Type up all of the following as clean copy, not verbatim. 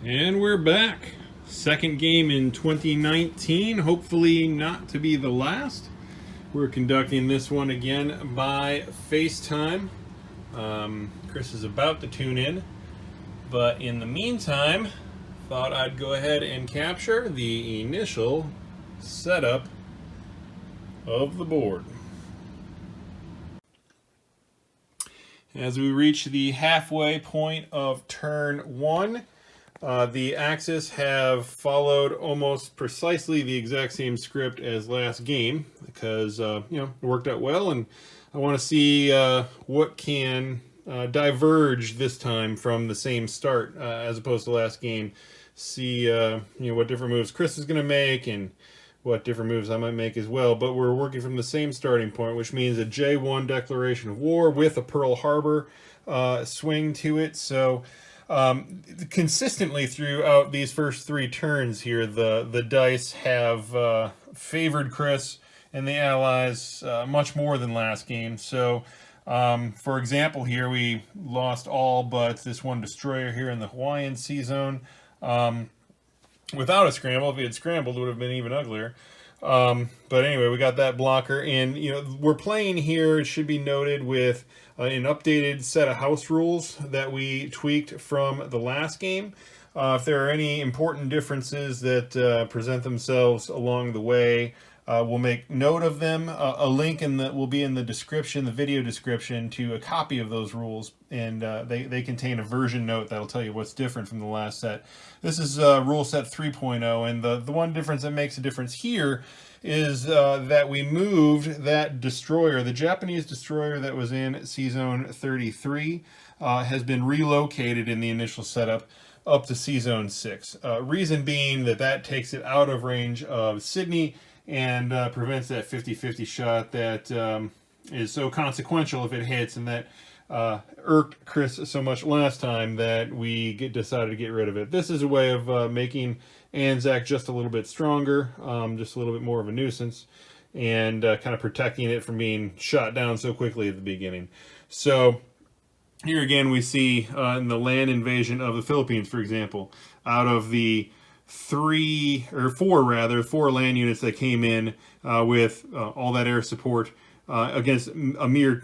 And we're back. Second game in 2019, hopefully not to be the last. We're conducting this one again by FaceTime. Chris is about to tune in, but in the meantime, thought I'd go ahead and capture the initial setup of the board. As we reach the halfway point of turn one, the Axis have followed almost precisely the exact same script as last game because it worked out well, and I want to see what can diverge this time from the same start as opposed to last game. See what different moves Chris is going to make and what different moves I might make as well. But we're working from the same starting point, which means a J1 declaration of war with a Pearl Harbor swing to it. So consistently throughout these first three turns here, the dice have favored Chris and the Allies much more than last game. So for example, here we lost all but this one destroyer here in the Hawaiian Sea Zone. Without a scramble. If he had scrambled, it would have been even uglier. But anyway, we got that blocker, and we're playing here, it should be noted, with an updated set of house rules that we tweaked from the last game. If there are any important differences that present themselves along the way, we'll make note of them. A link will be in the description, the video description, to a copy of those rules, and they contain a version note that'll tell you what's different from the last set. This is rule set 3.0, and the one difference that makes a difference here is that we moved that destroyer, the Japanese destroyer that was in Sea Zone 33, has been relocated in the initial setup up to Sea Zone 6. Reason being that takes it out of range of Sydney and prevents that 50-50 shot that is so consequential if it hits, and that irked Chris so much last time that we decided to get rid of it. This is a way of making Anzac just a little bit stronger, just a little bit more of a nuisance, and kind of protecting it from being shot down so quickly at the beginning. So here again we see in the land invasion of the Philippines, for example, out of the four land units that came in with all that air support against a mere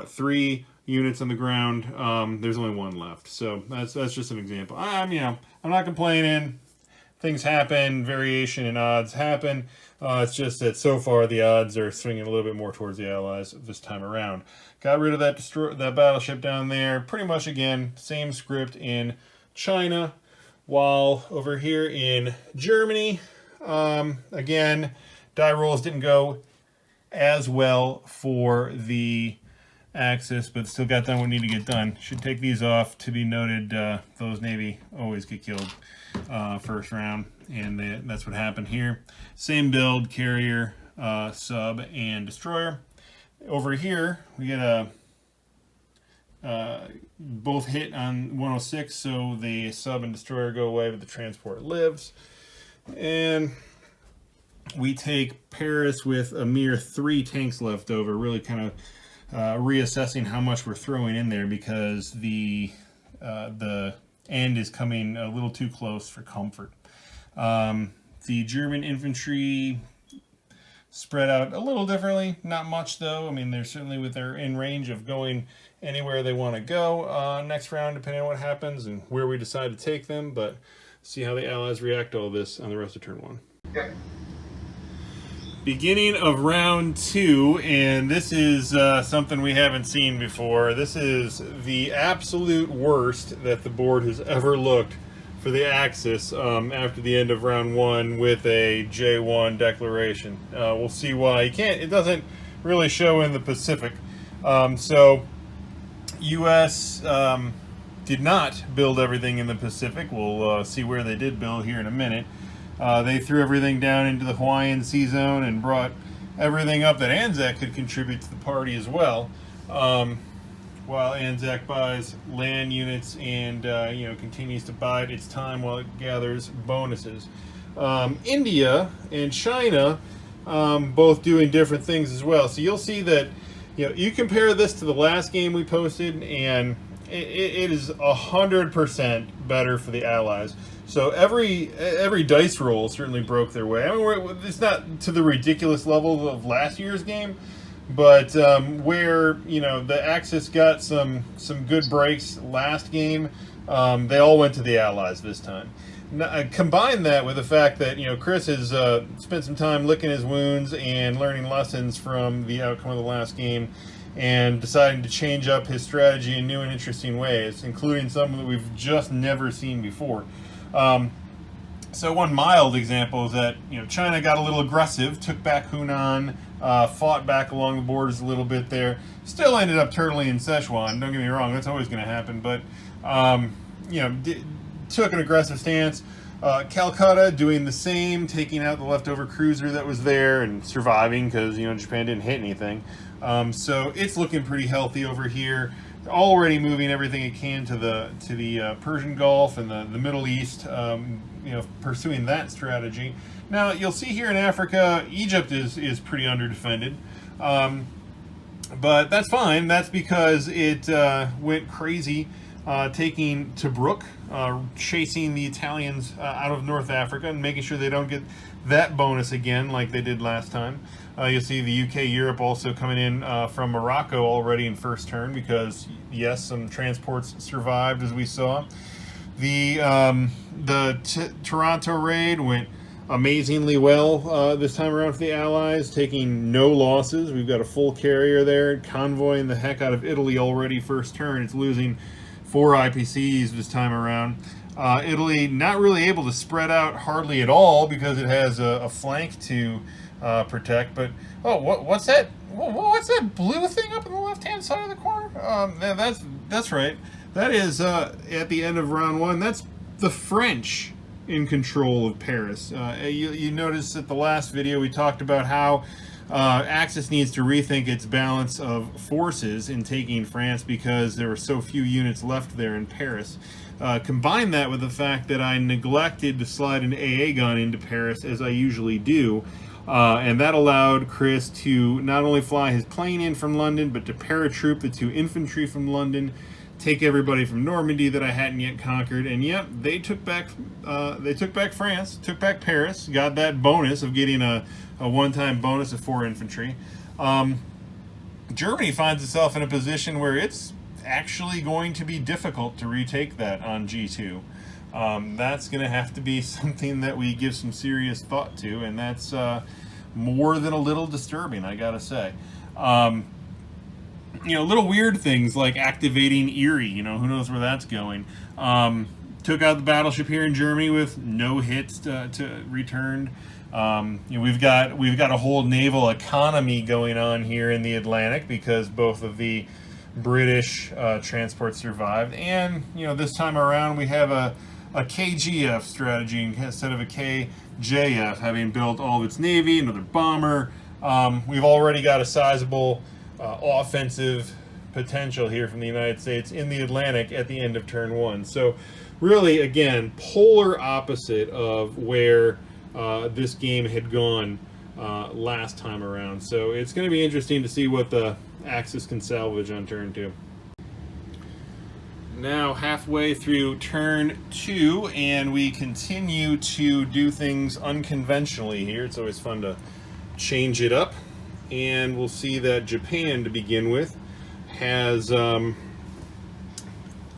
3 units on the ground. There's only one left, so that's just an example. I'm not complaining. Things happen, variation in odds happen. It's just that so far the odds are swinging a little bit more towards the Allies this time around. Got rid of that battleship down there. Pretty much again same script in China. While over here in Germany, again, die rolls didn't go as well for the Axis, but still got done what needed to get done. Should take these off. To be noted, those Navy always get killed first round, and that's what happened here. Same build, carrier, sub, and destroyer. Over here, we get a both hit on 106, so the sub and destroyer go away, but the transport lives. And we take Paris with a mere 3 tanks left over, really kind of reassessing how much we're throwing in there because the end is coming a little too close for comfort. The German infantry spread out a little differently, not much though. I mean, they're certainly they're in range of going anywhere they want to go next round, depending on what happens and where we decide to take them. But see how the Allies react to all this on the rest of turn one. Okay. Beginning of round 2, and this is something we haven't seen before. This is the absolute worst that the board has ever looked for the Axis after the end of round 1 with a J1 declaration. We'll see why. It doesn't really show in the Pacific. So U.S. did not build everything in the Pacific. We'll see where they did build here in a minute. They threw everything down into the Hawaiian Sea Zone and brought everything up that Anzac could contribute to the party as well. While Anzac buys land units and continues to bide its time while it gathers bonuses. India and China both doing different things as well. So you'll see that you compare this to the last game we posted, and it is 100% better for the Allies. So every dice roll certainly broke their way. I mean, it's not to the ridiculous level of last year's game, but where the Axis got some good breaks last game, they all went to the Allies this time. Now, combine that with the fact that Chris has spent some time licking his wounds and learning lessons from the outcome of the last game, and deciding to change up his strategy in new and interesting ways, including some that we've just never seen before. So one mild example is that China got a little aggressive, took back Hunan, fought back along the borders a little bit there. Still ended up turtling in Sichuan. Don't get me wrong, that's always going to happen. But took an aggressive stance. Calcutta doing the same, taking out the leftover cruiser that was there and surviving because Japan didn't hit anything. So it's looking pretty healthy over here. Already moving everything it can to the Persian Gulf and the Middle East. Pursuing that strategy. Now you'll see here in Africa, Egypt is pretty underdefended, but that's fine. That's because it went crazy. Taking Tobruk, chasing the Italians out of North Africa and making sure they don't get that bonus again like they did last time. You'll see the UK, Europe also coming in from Morocco already in first turn because, yes, some transports survived as we saw. The Toronto raid went amazingly well this time around for the Allies, taking no losses. We've got a full carrier there, convoying the heck out of Italy already first turn. It's losing 4 IPCs this time around. Italy not really able to spread out hardly at all because it has a flank to protect. But what's that? What's that blue thing up in the left-hand side of the corner? That's right. That is at the end of round 1. That's the French in control of Paris. You notice at the last video we talked about how Axis needs to rethink its balance of forces in taking France because there were so few units left there in Paris. Combine that with the fact that I neglected to slide an AA gun into Paris as I usually do, and that allowed Chris to not only fly his plane in from London, but to paratroop the 2 infantry from London, take everybody from Normandy that I hadn't yet conquered, and yep, they took back France, took back Paris, got that bonus of getting a one-time bonus of 4 infantry. Germany finds itself in a position where it's actually going to be difficult to retake that on G2. That's going to have to be something that we give some serious thought to, and that's more than a little disturbing, I gotta say. Little weird things like activating Erie, who knows where that's going. Took out the battleship here in Germany with no hits to returned. We've got a whole naval economy going on here in the Atlantic because both of the British transports survived, and this time around we have a KGF strategy instead of a KJF, having built all of its navy, another bomber. We've already got a sizable offensive potential here from the United States in the Atlantic at the end of turn 1. So really, again, polar opposite of where this game had gone last time around. So it's going to be interesting to see what the Axis can salvage on turn 2. Now halfway through turn 2, and we continue to do things unconventionally here. It's always fun to change it up. And we'll see that Japan, to begin with, has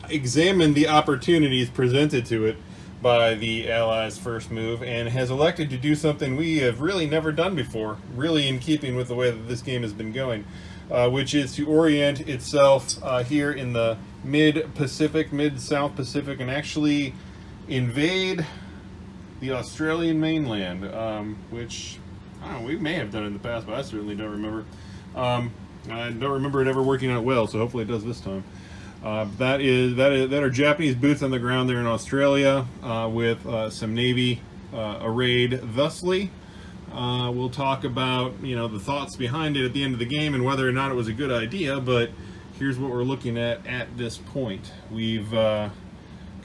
examined the opportunities presented to it by the Allies' first move and has elected to do something we have really never done before, really in keeping with the way that this game has been going, which is to orient itself here in the mid-Pacific, mid-South Pacific, and actually invade the Australian mainland, which I don't know, we may have done it in the past, but I certainly don't remember. I don't remember it ever working out well, so hopefully it does this time. That are Japanese boots on the ground there in Australia with some Navy arrayed thusly. We'll talk about the thoughts behind it at the end of the game and whether or not it was a good idea, but here's what we're looking at this point. We've kind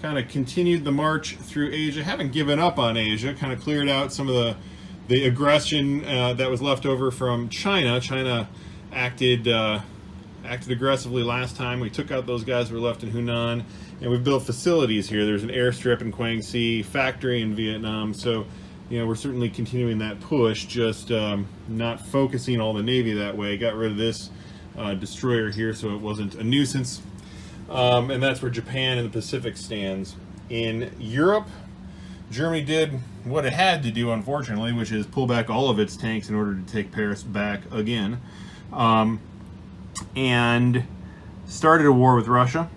of continued the march through Asia, haven't given up on Asia, kind of cleared out some of the aggression that was left over from China. China acted acted aggressively last time. We took out those guys who were left in Hunan, and we've built facilities here. There's an airstrip in Kwangsi, factory in Vietnam, so you know, we're certainly continuing that push, just not focusing all the Navy that way. Got rid of this destroyer here so it wasn't a nuisance. And that's where Japan and the Pacific stands. In Europe, Germany did what it had to do, unfortunately, which is pull back all of its tanks in order to take Paris back again. And started a war with Russia.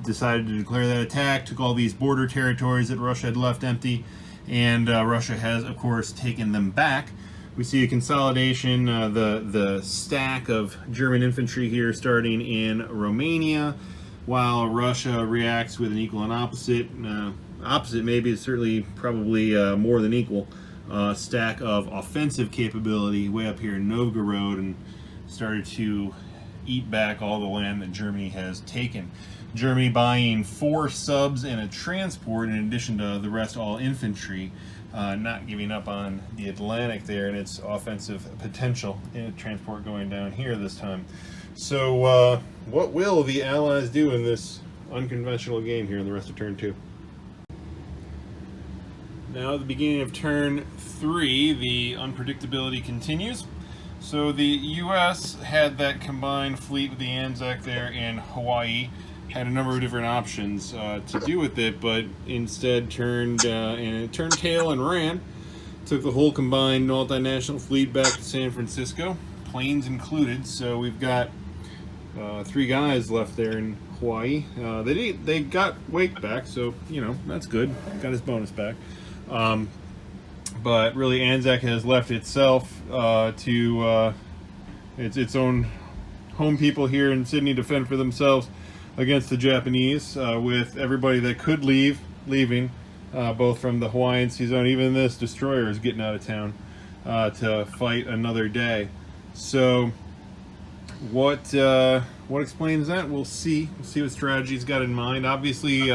Decided to declare that attack, took all these border territories that Russia had left empty, and Russia has, of course, taken them back. We see a consolidation, the stack of German infantry here starting in Romania, while Russia reacts with an equal and opposite, maybe, it's certainly probably more than equal, stack of offensive capability way up here in Novgorod, and started to eat back all the land that Germany has taken. Germany buying 4 subs and a transport, in addition to the rest all infantry, not giving up on the Atlantic there and its offensive potential. And transport going down here this time. So what will the Allies do in this unconventional game here in the rest of turn 2? Now at the beginning of turn 3, the unpredictability continues. So the U.S. had that combined fleet with the Anzac there in Hawaii. Had a number of different options to do with it, but instead turned tail and ran. Took the whole combined multinational fleet back to San Francisco, planes included. So we've got 3 guys left there in Hawaii. They got Wake back, so you know that's good. Got his bonus back. But really, Anzac has left itself to its own home people here in Sydney to fend for themselves against the Japanese, with everybody that could leaving, both from the Hawaiian Sea Zone. Even this destroyer is getting out of town to fight another day. So what explains that? We'll see. We'll see what strategy he's got in mind. Obviously,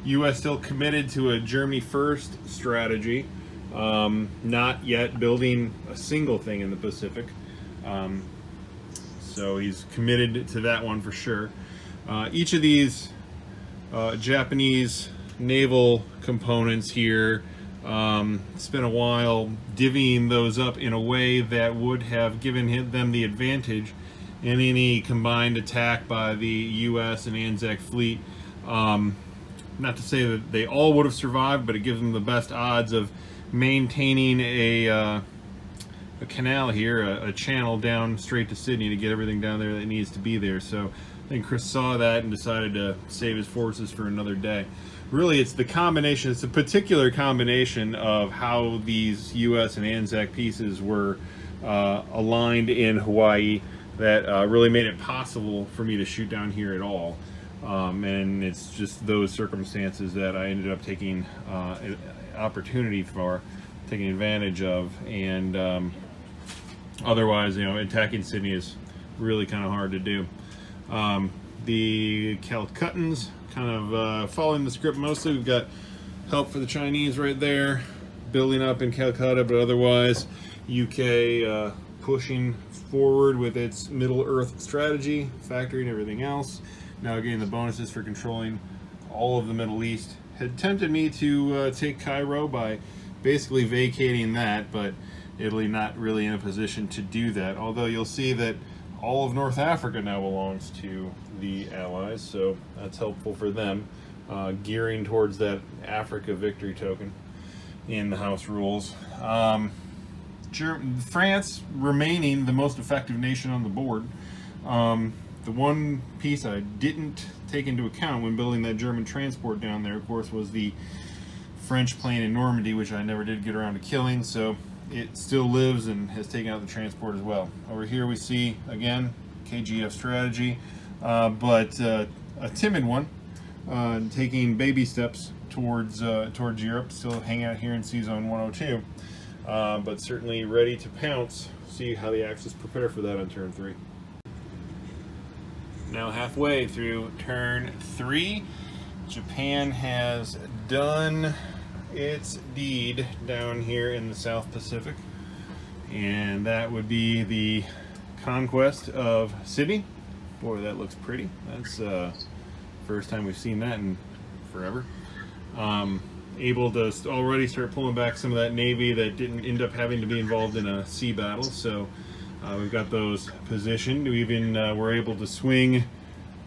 U.S. still committed to a Germany first strategy, not yet building a single thing in the Pacific. So he's committed to that one for sure. Each of these Japanese naval components here spent a while divvying those up in a way that would have given them the advantage in any combined attack by the U.S. and Anzac fleet. Not to say that they all would have survived, but it gives them the best odds of maintaining a canal here, a channel down straight to Sydney to get everything down there that needs to be there. So I think Chris saw that and decided to save his forces for another day. Really, it's the combination, it's a particular combination of how these U.S. and Anzac pieces were aligned in Hawaii that really made it possible for me to shoot down here at all. And it's just those circumstances that I ended up taking opportunity for, taking advantage of, and otherwise, you know, attacking Sydney is really kind of hard to do. The Calcuttans kind of following the script mostly. We've got help for the Chinese right there, building up in Calcutta, but otherwise UK pushing forward with its Middle Earth strategy, factory and everything else. Now again, the bonuses for controlling all of the Middle East had tempted me to take Cairo by basically vacating that, but Italy not really in a position to do that. Although you'll see that all of North Africa now belongs to the Allies, so that's helpful for them, gearing towards that Africa victory token in the House rules. France remaining the most effective nation on the board. The one piece I didn't take into account when building that German transport down there, of course, was the French plane in Normandy, which I never did get around to killing, so it still lives and has taken out the transport as well. Over here we see, again, KGF strategy, but a timid one, taking baby steps towards Europe, still hanging out here in Sea Zone 102, but certainly ready to pounce, see how the Axis prepare for that on turn 3. Now halfway through turn 3, Japan has done its deed down here in the South Pacific, and that would be the conquest of Sydney Boy, that looks pretty. That's first time we've seen that in forever. Able to already start pulling back some of that Navy that didn't end up having to be involved in a sea battle. So we've got those positioned. We even were able to swing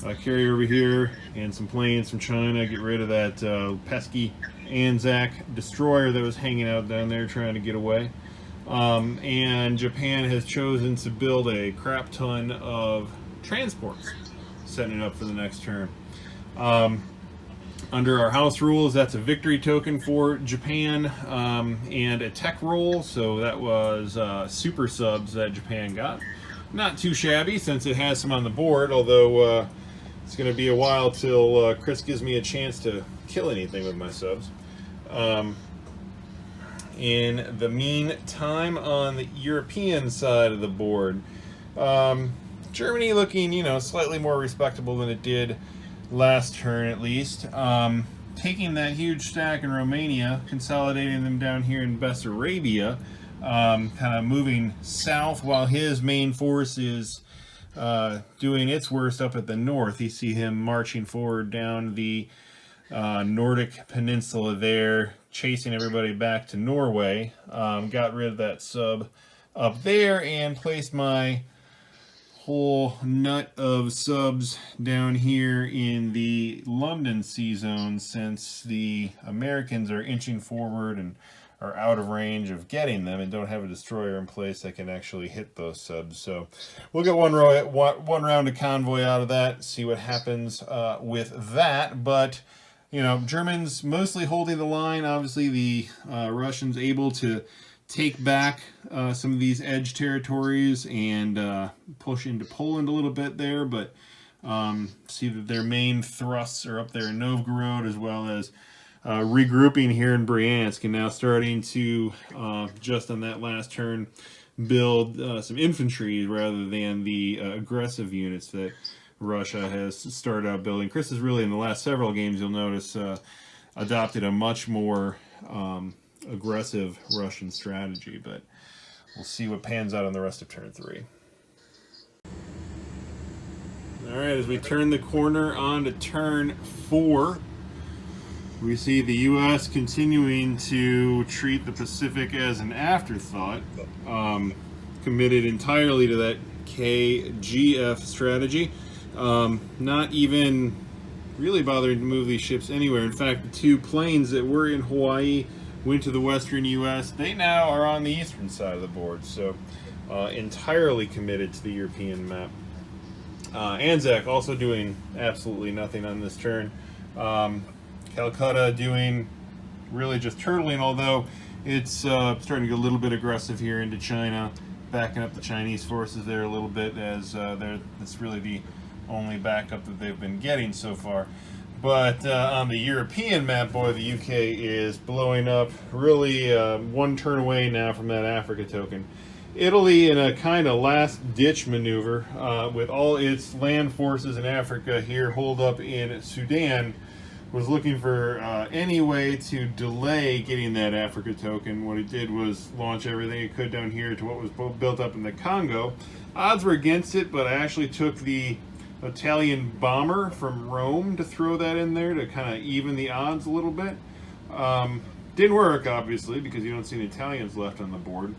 a carrier over here and some planes from China, get rid of that pesky Anzac destroyer that was hanging out down there trying to get away. And Japan has chosen to build a crap ton of transports, setting it up for the next turn. Under our house rules, that's a victory token for Japan, and a tech roll, so that was super subs that Japan got. Not too shabby since it has some on the board, although it's going to be a while till Chris gives me a chance to kill anything with my subs. In the meantime, on the European side of the board, Germany looking, you know, slightly more respectable than it did last turn at least. Taking that huge stack in Romania, consolidating them down here in Bessarabia, kind of moving south while his main force is doing its worst up at the north. You see him marching forward down the Nordic peninsula there, chasing everybody back to Norway. Got rid of that sub up there and placed my whole nut of subs down here in the London sea zone, since the Americans are inching forward and are out of range of getting them and don't have a destroyer in place that can actually hit those subs. So we'll get one round of convoy out of that, see what happens with that. But you know, Germans mostly holding the line. Obviously the Russians able to take back some of these edge territories and push into Poland a little bit there, but see that their main thrusts are up there in Novgorod, as well as regrouping here in Bryansk, and now starting to, just on that last turn, build some infantry rather than the aggressive units that Russia has started out building. Chris has really, in the last several games, you'll notice, adopted a much more aggressive Russian strategy, but we'll see what pans out on the rest of turn 3. Alright, as we turn the corner on to turn 4, we see the U.S. continuing to treat the Pacific as an afterthought, committed entirely to that KGF strategy, not even really bothering to move these ships anywhere. In fact, the 2 planes that were in Hawaii went to the western U.S. They now are on the eastern side of the board, so entirely committed to the European map. Anzac also doing absolutely nothing on this turn. Calcutta doing really just turtling, although it's starting to get a little bit aggressive here into China, backing up the Chinese forces there a little bit, as that's really the only backup that they've been getting so far. But on the European map, boy, the UK is blowing up, really one turn away now from that Africa token. Italy, in a kind of last-ditch maneuver, with all its land forces in Africa here holed up in Sudan, was looking for any way to delay getting that Africa token. What it did was launch everything it could down here to what was built up in the Congo. Odds were against it, but I actually took the Italian bomber from Rome to throw that in there to kind of even the odds a little bit. Didn't work, obviously, because you don't see any Italians left on the board.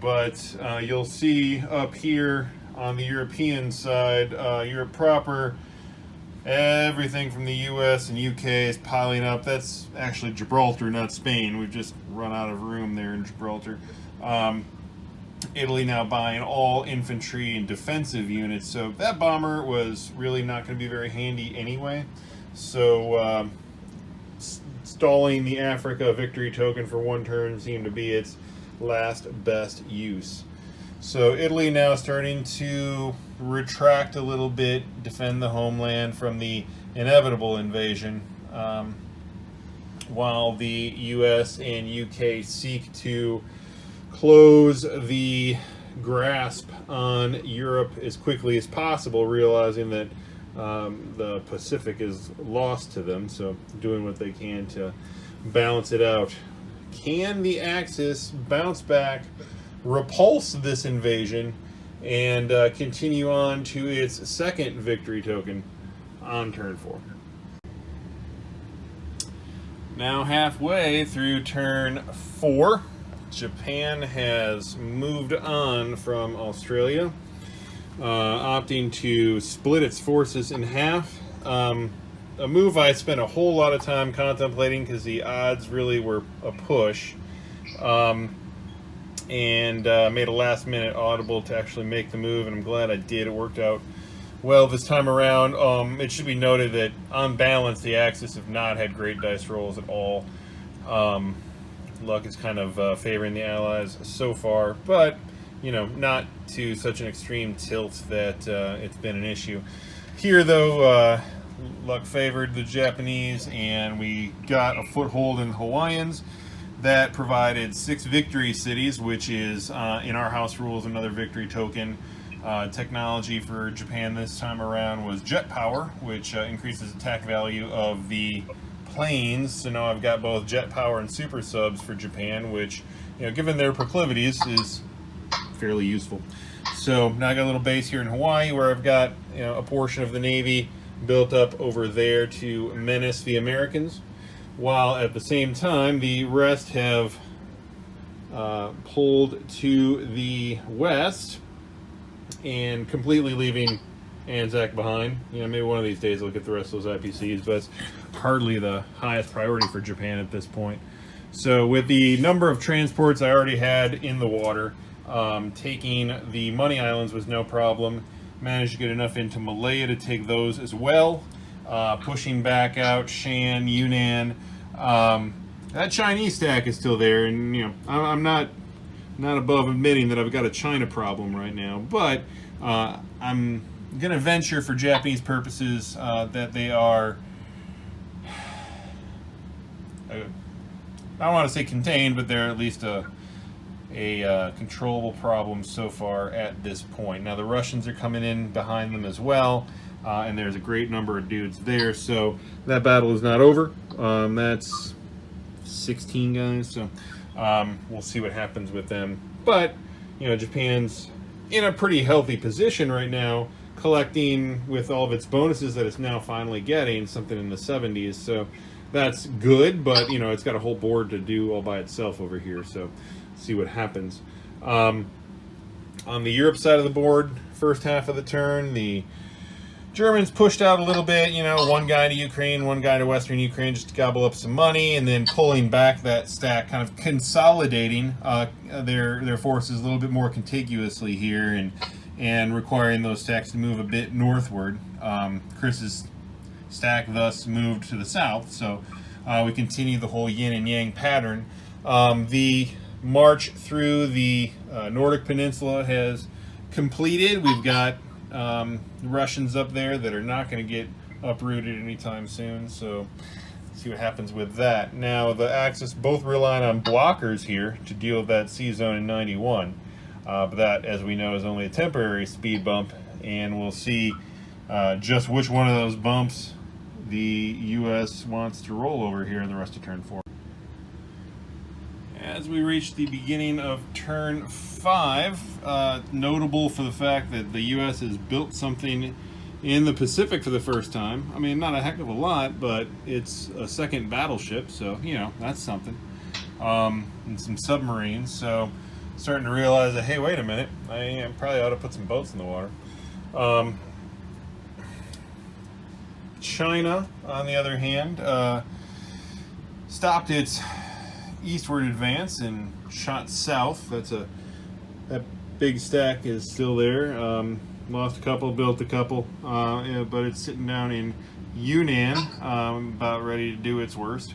But you'll see up here on the European side, Europe proper, everything from the US and UK is piling up. That's actually Gibraltar, not Spain. We've just run out of room there in Gibraltar. Italy now buying all infantry and defensive units, so that bomber was really not going to be very handy anyway. So stalling the Africa victory token for one turn seemed to be its last best use. So Italy now starting to retract a little bit, defend the homeland from the inevitable invasion, while the US and UK seek to close the grasp on Europe as quickly as possible, realizing that the Pacific is lost to them, so doing what they can to balance it out. Can the Axis bounce back, repulse this invasion, and continue on to its second victory token on turn 4. Now halfway through turn 4, Japan has moved on from Australia, opting to split its forces in half. A move I spent a whole lot of time contemplating because the odds really were a push, and made a last-minute audible to actually make the move, and I'm glad I did. It worked out well this time around. It should be noted that on balance, the Axis have not had great dice rolls at all. Luck is kind of favoring the Allies so far, but not to such an extreme tilt that it's been an issue. Here, though, luck favored the Japanese, and we got a foothold in the Hawaiians that provided 6 victory cities, which is, in our house rules, another victory token. Technology for Japan this time around was jet power, which increases attack value of the planes. So now I've got both jet power and super subs for Japan, which, given their proclivities, is fairly useful. So now I got a little base here in Hawaii where I've got a portion of the Navy built up over there to menace the Americans, while at the same time the rest have pulled to the west and completely leaving Anzac behind. Maybe one of these days I'll get the rest of those IPCs, but it's hardly the highest priority for Japan at this point. So with the number of transports I already had in the water, taking the Money Islands was no problem. Managed to get enough into Malaya to take those as well. Pushing back out Shan, Yunnan. That Chinese stack is still there, and I'm not above admitting that I've got a China problem right now, but I'm gonna venture for Japanese purposes that they are, I don't want to say contained, but they're at least a controllable problem so far at this point. Now the Russians are coming in behind them as well, and there's a great number of dudes there, so that battle is not over. That's 16 guys, so we'll see what happens with them. But Japan's in a pretty healthy position right now, collecting with all of its bonuses that it's now finally getting, something in the 70s, so that's good. But it's got a whole board to do all by itself over here, so see what happens. On the Europe side of the board, first half of the turn, the Germans pushed out a little bit, one guy to Ukraine, one guy to Western Ukraine, just to gobble up some money, and then pulling back that stack, kind of consolidating their forces a little bit more contiguously here, and requiring those stacks to move a bit northward. Chris's stack thus moved to the south, so we continue the whole yin and yang pattern. The march through the Nordic Peninsula has completed. We've got Russians up there that are not going to get uprooted anytime soon, so see what happens with that. Now the Axis both relying on blockers here to deal with that sea zone in 91, but that, as we know, is only a temporary speed bump, and we'll see just which one of those bumps the U.S. wants to roll over here in the rest of turn 4. As we reach the beginning of turn 5, notable for the fact that the U.S. has built something in the Pacific for the first time. I mean, not a heck of a lot, but it's a second battleship, so that's something. And some submarines, so starting to realize that, hey, wait a minute, I probably ought to put some boats in the water. China, on the other hand, stopped its eastward advance and shot south. That big stack is still there. Lost a couple, built a couple, but it's sitting down in Yunnan, about ready to do its worst.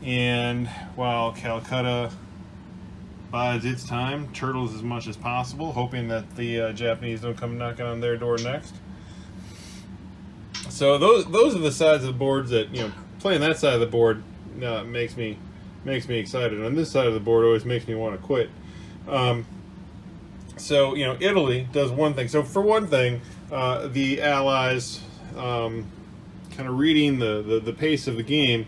And while Calcutta bides its time, turtles as much as possible, hoping that the Japanese don't come knocking on their door next. So those are the sides of the boards that, playing that side of the board makes me excited. On this side of the board, always makes me want to quit. So Italy does one thing. So for one thing, the Allies, kind of reading the pace of the game,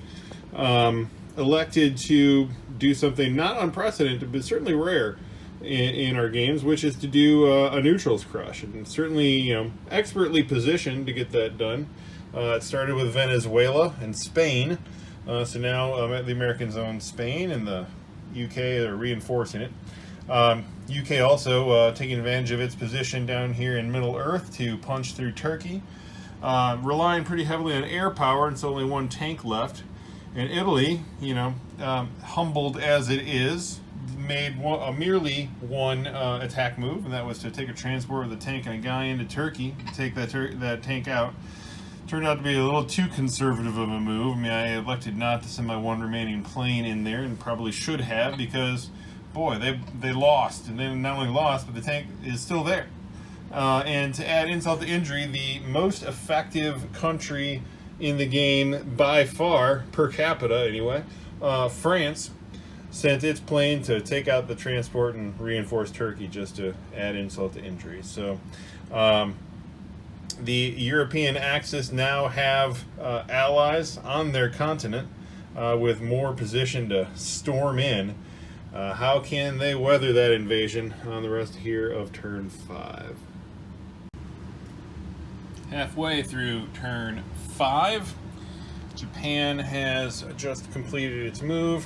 elected to do something not unprecedented, but certainly rare. in our games, which is to do a neutrals crush, and certainly, you know, expertly positioned to get that done. It started with Venezuela and Spain, so now the Americans own Spain, and the UK are reinforcing it. UK also taking advantage of its position down here in Middle Earth to punch through Turkey, relying pretty heavily on air power, and it's only one tank left. And Italy, you know, humbled as it is, made merely one attack move, and that was to take a transport with a tank and a guy into Turkey to take that tank out. Turned out to be a little too conservative of a move. I mean, I elected not to send my one remaining plane in there, and probably should have, because, boy, they lost. And then not only lost, but the tank is still there. And to add insult to injury, the most effective country in the game by far, per capita anyway, France, sent its plane to take out the transport and reinforce Turkey, just to add insult to injury. So the European Axis now have allies on their continent with more position to storm in. How can they weather that invasion on the rest here of turn 5? Halfway through turn 5, Japan has just completed its move.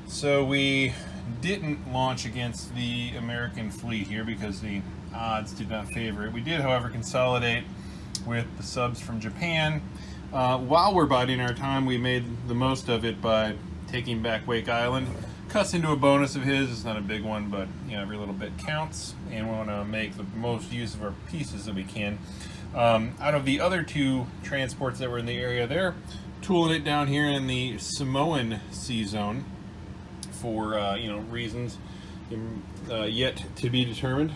So we didn't launch against the American fleet here because the odds did not favor it. We did, however, consolidate with the subs from Japan. While we're biding our time, we made the most of it by taking back Wake Island. Cuts into a bonus of his. It's not a big one, but you know, every little bit counts, and we want to make the most use of our pieces that we can. Out of the other 2 transports that were in the area, they're tooling it down here in the Samoan Sea Zone for you know, reasons yet to be determined.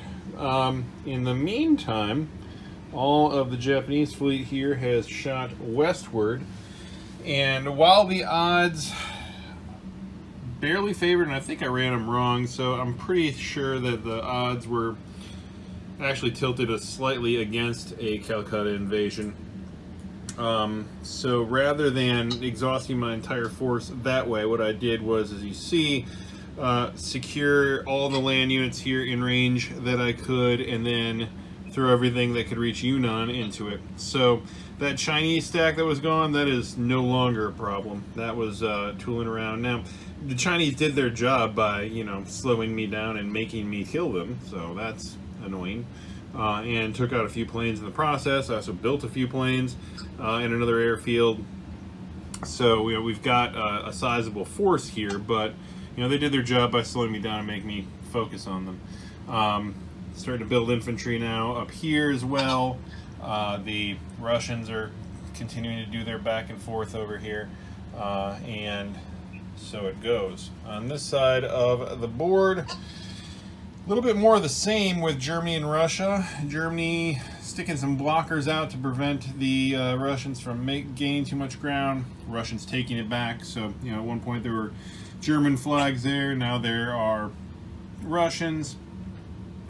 In the meantime, all of the Japanese fleet here has shot westward, and while the odds barely favored, and I think I ran them wrong, so I'm pretty sure that the odds were actually tilted us slightly against a Calcutta invasion. So rather than exhausting my entire force that way, what I did was, as you see, secure all the land units here in range that I could, and then throw everything that could reach Yunnan into it. So that Chinese stack that was gone, that is no longer a problem. That was tooling around. Now, the Chinese did their job by, you know, slowing me down and making me kill them, so that's annoying. And took out a few planes in the process. I also built a few planes in another airfield. So, you know, we've got a sizable force here, but, you know, they did their job by slowing me down and making me focus on them. Starting to build infantry now up here as well. The Russians are continuing to do their back and forth over here, and so it goes. On this side of the board, a little bit more of the same with Germany and Russia. Germany sticking some blockers out to prevent the Russians from gaining too much ground. Russians taking it back. So, you know, at one point there were German flags there. Now there are Russians.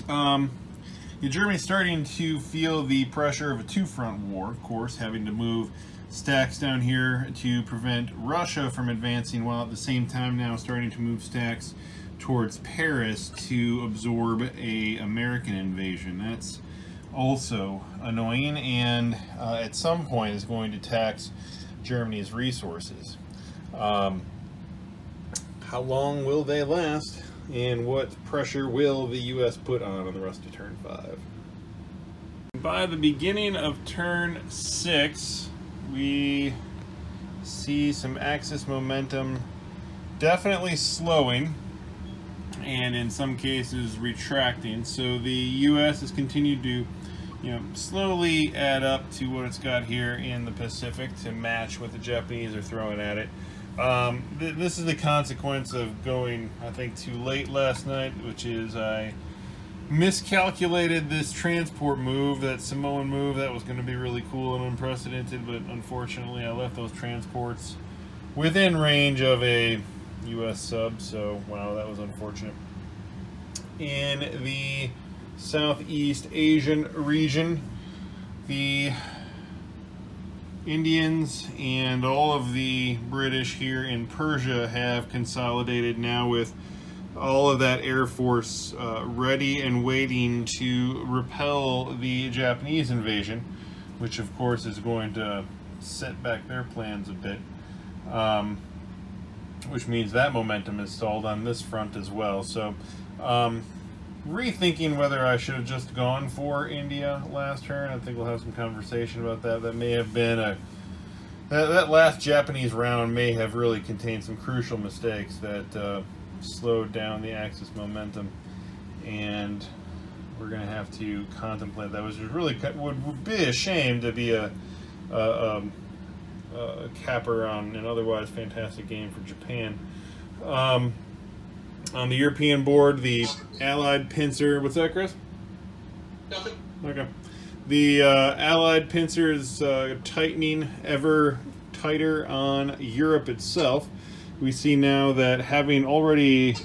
Germany's starting to feel the pressure of a 2-front war, of course, having to move stacks down here to prevent Russia from advancing, while at the same time now starting to move stacks towards Paris to absorb a American invasion. That's also annoying, and at some point is going to tax Germany's resources. How long will they last, and what pressure will the U.S. put on the rest of turn 5? By the beginning of turn 6, we see some Axis momentum definitely slowing, and in some cases retracting. So the U.S. has continued to, slowly add up to what it's got here in the Pacific to match what the Japanese are throwing at it. This is the consequence of going, I think, too late last night, which is I miscalculated this transport move, that Samoan move that was going to be really cool and unprecedented, but unfortunately I left those transports within range of a U.S. sub, so wow, that was unfortunate. In the Southeast Asian region, the Indians and all of the British here in Persia have consolidated now with all of that Air Force ready and waiting to repel the Japanese invasion, which of course is going to set back their plans a bit, which means that momentum is stalled on this front as well. So rethinking whether I should have just gone for India last turn. I think we'll have some conversation about that. That may have been that last Japanese round may have really contained some crucial mistakes that slowed down the Axis momentum, and we're going to have to contemplate that, which is really would be a shame to be a capper on an otherwise fantastic game for Japan. On the European board, the Allied pincer. What's that, Chris? Nothing. Okay. The Allied pincer is tightening ever tighter on Europe itself. We see now that having already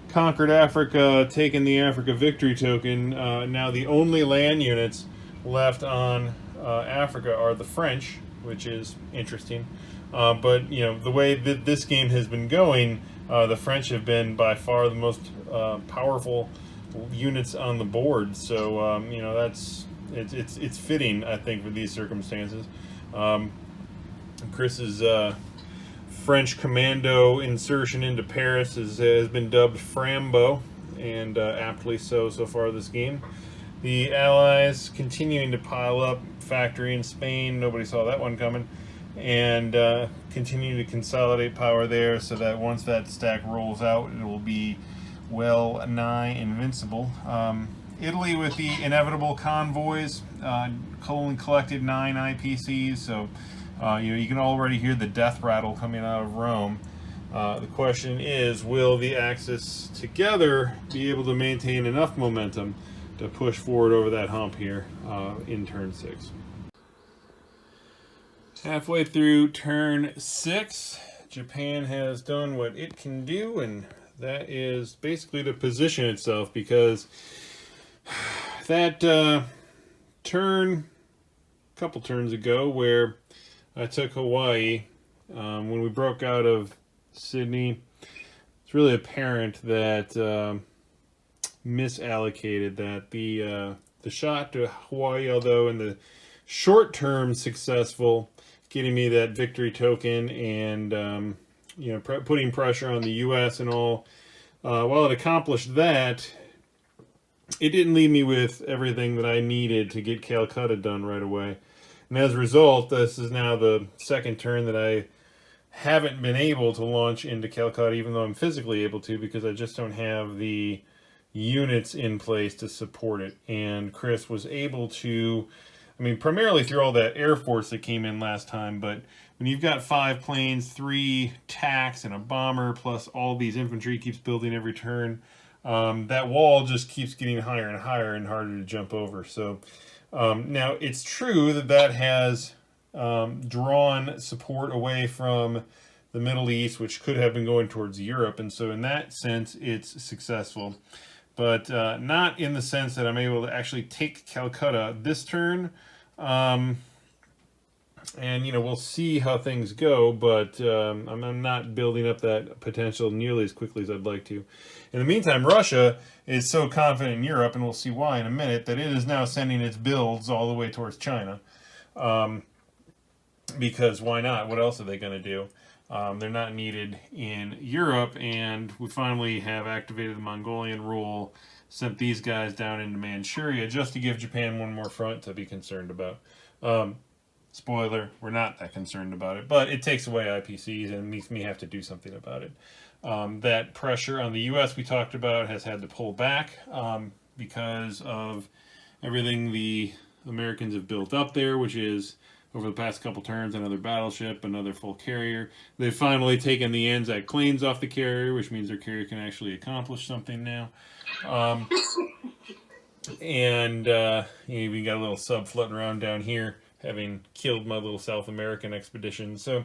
conquered Africa, taken the Africa victory token, now the only land units left on Africa are the French, which is interesting. But you know, the way that this game has been going, the French have been by far the most powerful units on the board. So you know, it's fitting, I think, for these circumstances. Chris's French commando insertion into Paris has been dubbed Frambo, and aptly so far this game. The Allies continuing to pile up, factory in Spain, nobody saw that one coming, and continuing to consolidate power there so that once that stack rolls out, it will be well nigh invincible. Italy with the inevitable convoys, collected 9 IPCs, so you can already hear the death rattle coming out of Rome. The question is, will the Axis together be able to maintain enough momentum to push forward over that hump here in turn 6? Halfway through turn 6, Japan has done what it can do, and that is basically to position itself, because that turn, a couple turns ago, where I took Hawaii, when we broke out of Sydney, it's really apparent that misallocated that. The shot to Hawaii, although in the short term successful, getting me that victory token and you know, putting pressure on the U.S. and all, while it accomplished that, it didn't leave me with everything that I needed to get Calcutta done right away. And as a result, this is now the second turn that I haven't been able to launch into Calcutta, even though I'm physically able to, because I just don't have the units in place to support it. And Chris was able to, I mean, primarily through all that Air Force that came in last time, but when you've got 5 planes, 3 TACs, and a bomber, plus all these infantry keeps building every turn, that wall just keeps getting higher and higher and harder to jump over. So now it's true that has drawn support away from the Middle East, which could have been going towards Europe, and so in that sense it's successful, but not in the sense that I'm able to actually take Calcutta this turn. And you know, we'll see how things go, but I'm not building up that potential nearly as quickly as I'd like to. In the meantime, Russia is so confident in Europe, and we'll see why in a minute, that it is now sending its builds all the way towards China. Because why not? What else are they going to do? They're not needed in Europe, and we finally have activated the Mongolian rule, sent these guys down into Manchuria just to give Japan one more front to be concerned about. Spoiler, we're not that concerned about it, but it takes away IPCs and makes me have to do something about it. That pressure on the U.S. we talked about has had to pull back because of everything the Americans have built up there, which is, over the past couple turns, another battleship, another full carrier. They've finally taken the Anzac planes off the carrier, which means their carrier can actually accomplish something now. And you even got a little sub floating around down here, having killed my little South American expedition. So,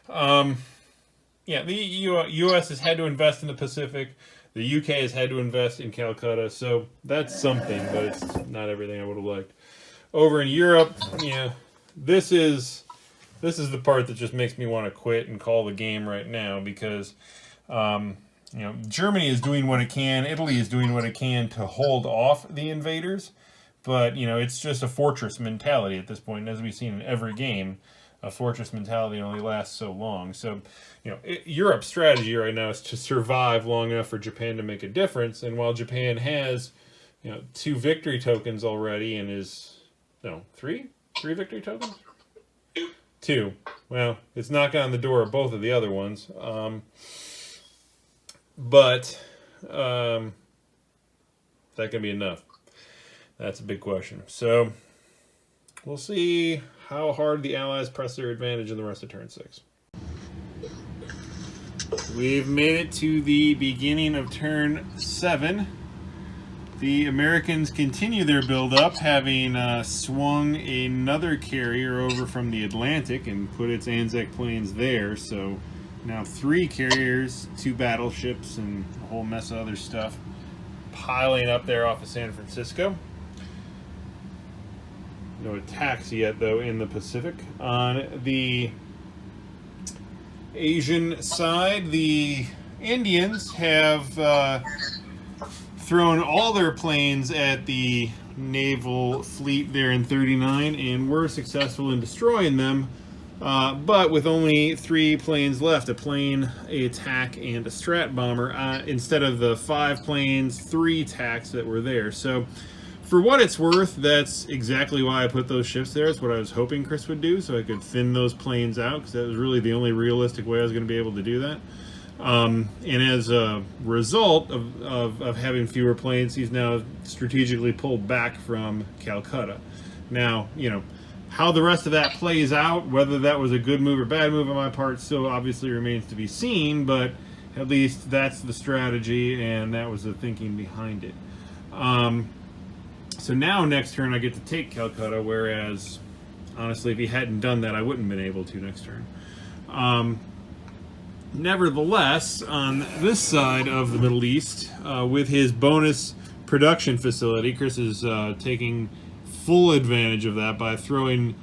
yeah, the U.S. has had to invest in the Pacific. The U.K. has had to invest in Calcutta. So that's something, but it's not everything I would have liked. Over in Europe, yeah, this is the part that just makes me want to quit and call the game right now, because you know, Germany is doing what it can, Italy is doing what it can to hold off the invaders, but you know, it's just a fortress mentality at this point. And as we've seen in every game, a fortress mentality only lasts so long. So, you know, Europe's strategy right now is to survive long enough for Japan to make a difference. And while Japan has, you know, 2 victory tokens already and is, no, 3 victory tokens, 2. Well, it's knocking on the door of both of the other ones. But that can be enough. That's a big question. So we'll see how hard the Allies press their advantage in the rest of turn 6. We've made it to the beginning of turn 7. The Americans continue their build-up, having swung another carrier over from the Atlantic and put its Anzac planes there. So now 3 carriers, 2 battleships, and a whole mess of other stuff piling up there off of San Francisco. No attacks yet, though, in the Pacific. On the Asian side, the Indians have thrown all their planes at the naval fleet there in 39 and were successful in destroying them, but with only 3 planes left, a plane, a attack, and a strat bomber, instead of the 5 planes, 3 attacks that were there. So for what it's worth, that's exactly why I put those ships there. It's what I was hoping Chris would do, so I could thin those planes out, because that was really the only realistic way I was going to be able to do that. And as a result of having fewer planes, he's now strategically pulled back from Calcutta. Now, you know, how the rest of that plays out, whether that was a good move or bad move on my part, still obviously remains to be seen, but at least that's the strategy, and that was the thinking behind it. So now next turn I get to take Calcutta, whereas honestly if he hadn't done that I wouldn't have been able to next turn. Nevertheless, on this side of the Middle East, with his bonus production facility, Chris is taking full advantage of that by throwing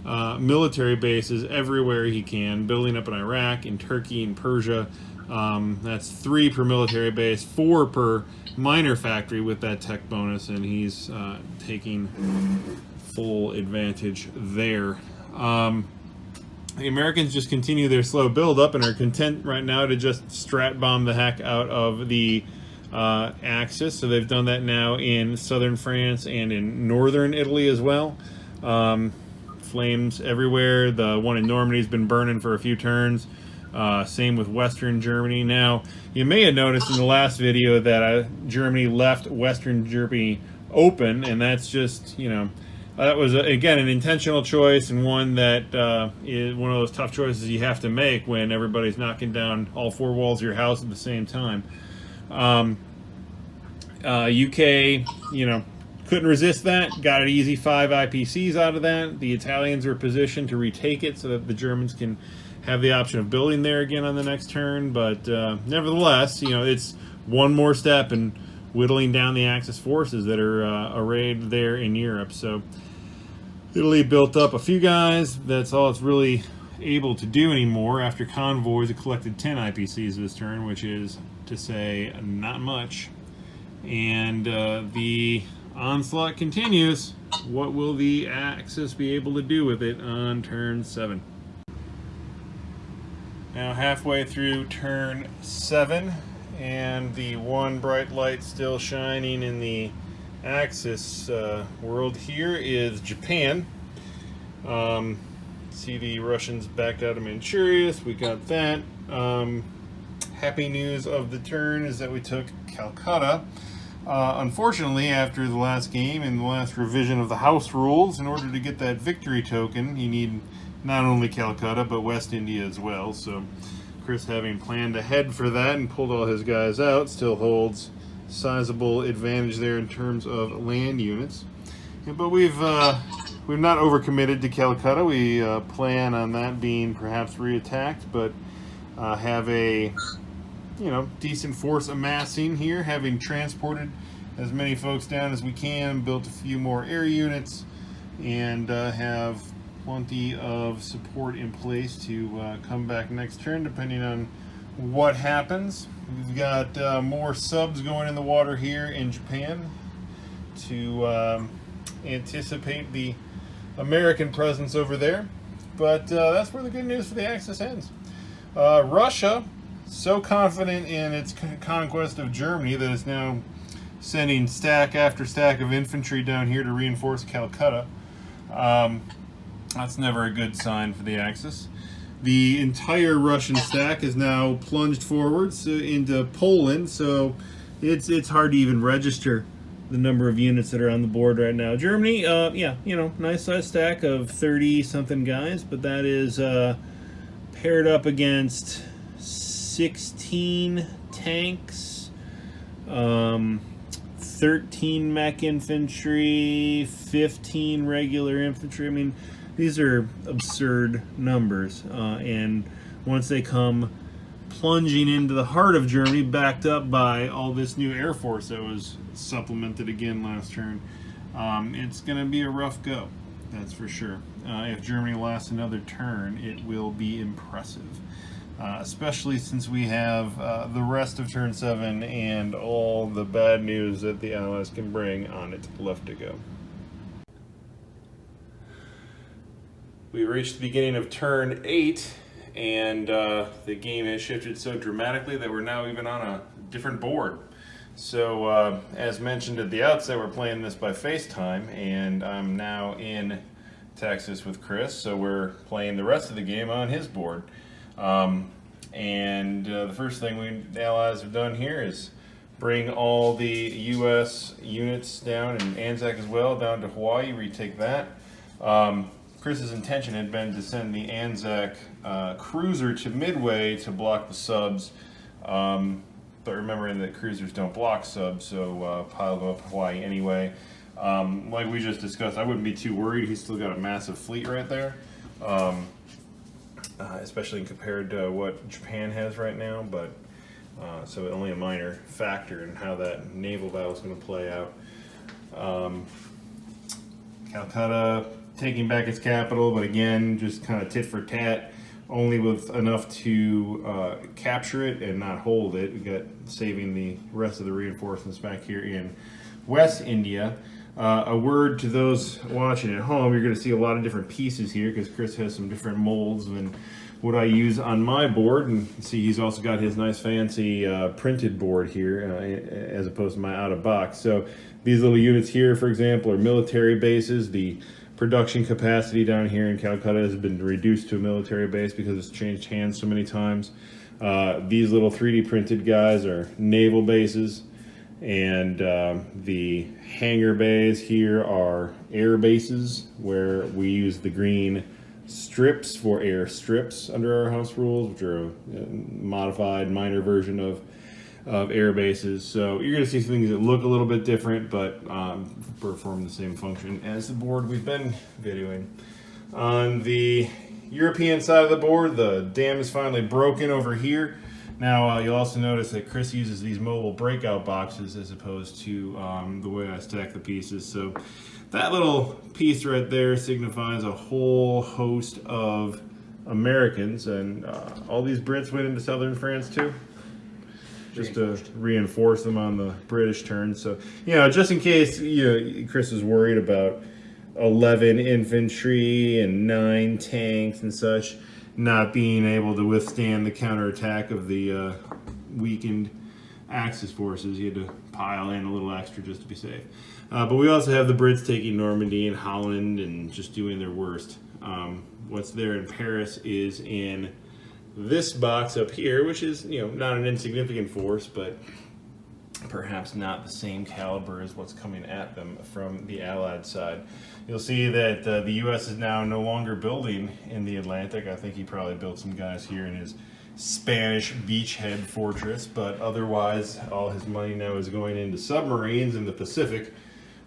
military bases everywhere he can, building up in Iraq, in Turkey, in Persia. That's 3 per military base, 4 per minor factory with that tech bonus, and he's taking full advantage there. The Americans just continue their slow build-up and are content right now to just strat bomb the heck out of the Axis. So they've done that now in southern France and in northern Italy as well. Flames everywhere. The one in Normandy has been burning for a few turns. Same with Western Germany. Now, you may have noticed in the last video that Germany left Western Germany open, and that's just, you know, that was, again, an intentional choice, and one that is one of those tough choices you have to make when everybody's knocking down all 4 walls of your house at the same time. UK, you know, couldn't resist that. Got an easy 5 IPCs out of that. The Italians are positioned to retake it so that the Germans can have the option of building there again on the next turn. But nevertheless, you know, it's one more step in whittling down the Axis forces that are arrayed there in Europe. So Italy built up a few guys. That's all it's really able to do anymore after convoys have collected 10 IPCs this turn, which is to say not much. And the onslaught continues. What will the Axis be able to do with it on turn 7? Now halfway through turn 7, and the one bright light still shining in the Axis world here is Japan. See the Russians backed out of Manchuria, so we got that. Happy news of the turn is that we took Calcutta. Unfortunately, after the last game and the last revision of the house rules, in order to get that victory token, you need not only Calcutta, but West India as well. So Chris, having planned ahead for that and pulled all his guys out, still holds sizable advantage there in terms of land units. Yeah, but we've not overcommitted to Calcutta. We plan on that being perhaps reattacked, but have a decent force amassing here, having transported as many folks down as we can, built a few more air units, and have plenty of support in place to come back next turn, depending on what happens. We've got more subs going in the water here in Japan to anticipate the American presence over there. But that's where the good news for the Axis ends. Russia, so confident in its conquest of Germany that it's now sending stack after stack of infantry down here to reinforce Calcutta. That's never a good sign for the Axis. The entire Russian stack is now plunged forwards into Poland, so it's hard to even register the number of units that are on the board right now. Germany, yeah, you know, nice size stack of 30-something guys, but that is paired up against 16 tanks, 13 mech infantry, 15 regular infantry. I mean, these are absurd numbers, and once they come plunging into the heart of Germany, backed up by all this new air force that was supplemented again last turn, it's going to be a rough go, that's for sure. If Germany lasts another turn, it will be impressive, especially since we have the rest of turn 7 and all the bad news that the Allies can bring on it left to go. We reached the beginning of turn 8, and the game has shifted so dramatically that we're now even on a different board. So, as mentioned at the outset, we're playing this by FaceTime, and I'm now in Texas with Chris, so we're playing the rest of the game on his board. The first thing the Allies have done here is bring all the U.S. units down, and Anzac as well, down to Hawaii, retake that. Chris's intention had been to send the Anzac cruiser to Midway to block the subs, but remembering that cruisers don't block subs, so pile them up Hawaii anyway. Like we just discussed, I wouldn't be too worried. He's still got a massive fleet right there, especially compared to what Japan has right now, but so only a minor factor in how that naval battle is going to play out. Calcutta taking back its capital, but again, just kind of tit for tat, only with enough to capture it and not hold it. We got saving the rest of the reinforcements back here in West India. A word to those watching at home, you're going to see a lot of different pieces here because Chris has some different molds than what I use on my board. And see, he's also got his nice fancy printed board here as opposed to my out of box. So these little units here, for example, are military bases. The production capacity down here in Calcutta has been reduced to a military base because it's changed hands so many times. These little 3D printed guys are naval bases, and the hangar bays here are air bases where we use the green strips for air strips under our house rules, which are a modified minor version of air bases. So you're going to see things that look a little bit different, but perform the same function as the board we've been videoing. On the European side of the board, the dam is finally broken over here. Now you'll also notice that Chris uses these mobile breakout boxes as opposed to the way I stack the pieces. So that little piece right there signifies a whole host of Americans, and all these Brits went into southern France too, just to reinforce them on the British turn. So, you know, just in case Chris is worried about 11 infantry and 9 tanks and such not being able to withstand the counterattack of the weakened Axis forces, he had to pile in a little extra just to be safe. But we also have the Brits taking Normandy and Holland and just doing their worst. What's there in Paris is in this box up here, which is, you know, not an insignificant force, but perhaps not the same caliber as what's coming at them from the Allied side. You'll see that the U.S. is now no longer building in the Atlantic. I think he probably built some guys here in his Spanish beachhead fortress, but otherwise all his money now is going into submarines in the Pacific,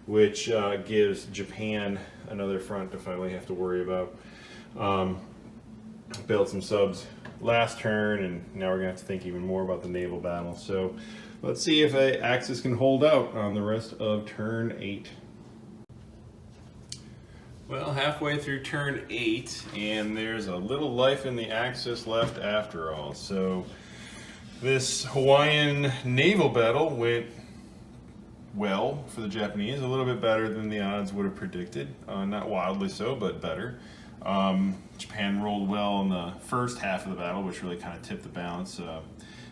which gives Japan another front to finally have to worry about. Built some subs last turn, and now we're going to have to think even more about the naval battle. So let's see if Axis can hold out on the rest of turn 8. Well, halfway through turn 8, and there's a little life in the Axis left after all. So This Hawaiian naval battle went well for the Japanese, a little bit better than the odds would have predicted. Not wildly so, but better. Japan rolled well in the first half of the battle, which really kind of tipped the balance.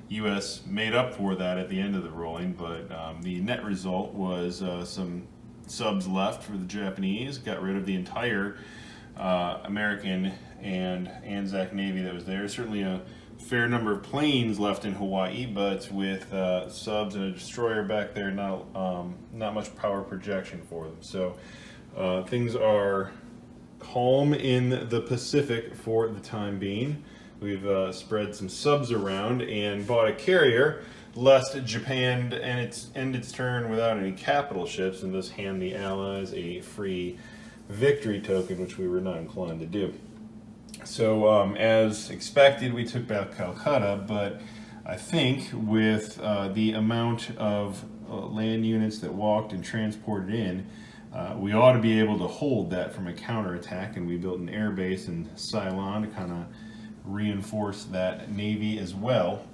U.S. made up for that at the end of the rolling, but the net result was some subs left for the Japanese, got rid of the entire American and Anzac Navy that was there. Certainly a fair number of planes left in Hawaii, but with subs and a destroyer back there, not much power projection for them. So things are calm in the Pacific for the time being. We've spread some subs around and bought a carrier, lest Japan end its turn without any capital ships and thus hand the Allies a free victory token, which we were not inclined to do. So as expected, we took back Calcutta, but I think with the amount of land units that walked and transported in, we ought to be able to hold that from a counterattack, and we built an air base in Ceylon to kind of reinforce that navy as well.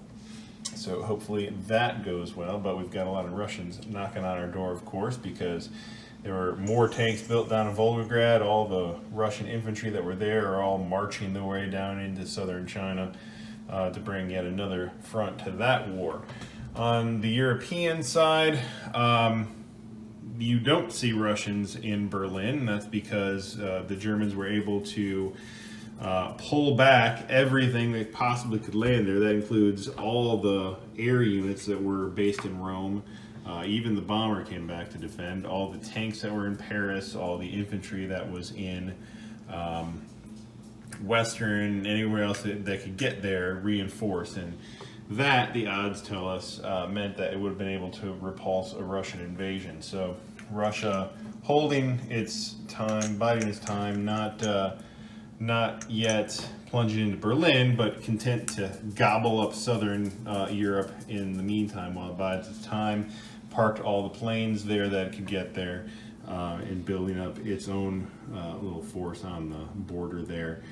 So hopefully that goes well, but we've got a lot of Russians knocking on our door, of course, because there were more tanks built down in Volgograd. All the Russian infantry that were there are all marching their way down into southern China to bring yet another front to that war. On the European side, you don't see Russians in Berlin. That's because the Germans were able to pull back everything that possibly could land there. That includes all the air units that were based in Rome. Even the bomber came back to defend. All the tanks that were in Paris, all the infantry that was in Western, anywhere else that could get there, reinforced. And that, the odds tell us, meant that it would have been able to repulse a Russian invasion. So Russia holding its time, biding its time, not yet plunging into Berlin, but content to gobble up southern Europe in the meantime while it bides its time. Parked all the planes there that could get there, and building up its own little force on the border there.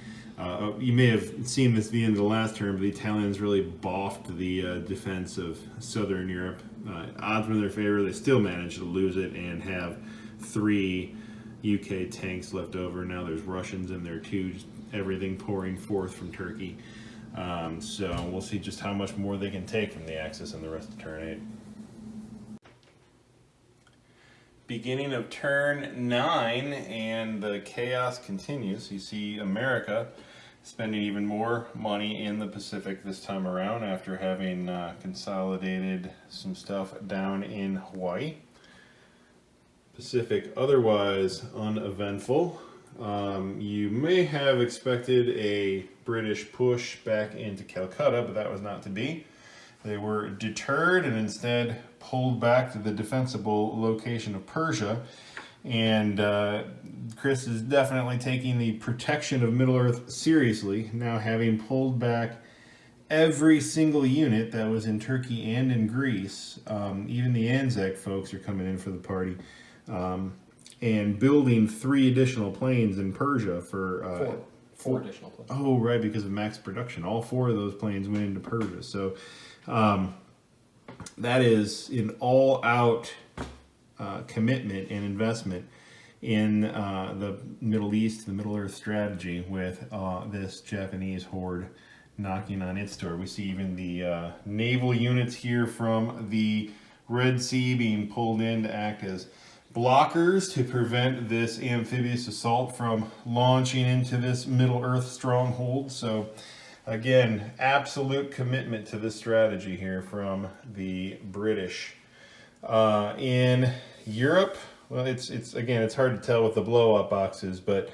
You may have seen this at the end of the last term, but the Italians really boffed the defense of southern Europe. Odds were in their favor. They still managed to lose it and have 3 UK tanks left over. Now there's Russians in there too, just everything pouring forth from Turkey. So we'll see just how much more they can take from the Axis and the rest of turn 8. Beginning of turn 9, and the chaos continues. You see America spending even more money in the Pacific this time around after having consolidated some stuff down in Hawaii. Pacific otherwise uneventful. You may have expected a British push back into Calcutta, but that was not to be. They were deterred and instead pulled back to the defensible location of Persia. And Chris is definitely taking the protection of Middle-earth seriously, now having pulled back every single unit that was in Turkey and in Greece. Even the Anzac folks are coming in for the party. And building 3 additional planes in Persia for... Four additional planes. Oh, right, because of max production. All 4 of those planes went into Persia. So that is an all-out commitment and investment in the Middle East, the Middle Earth strategy with this Japanese horde knocking on its door. We see even the naval units here from the Red Sea being pulled in to act as blockers to prevent this amphibious assault from launching into this Middle Earth stronghold. So again, absolute commitment to this strategy here from the British. In Europe, well, it's hard to tell with the blow-up boxes, but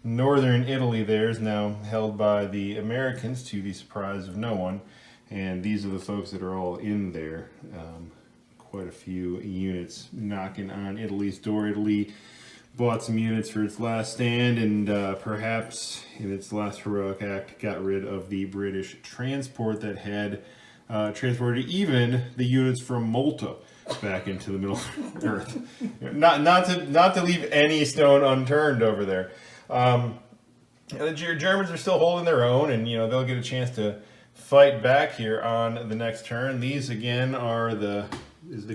northern Italy there is now held by the Americans, to the surprise of no one, and these are the folks that are all in there. Quite a few units knocking on Italy's door. Italy bought some units for its last stand, and perhaps in its last heroic act got rid of the British transport that had transported even the units from Malta back into the Middle Earth. Not to leave any stone unturned over there. The Germans are still holding their own, and they'll get a chance to fight back here on the next turn. These again are the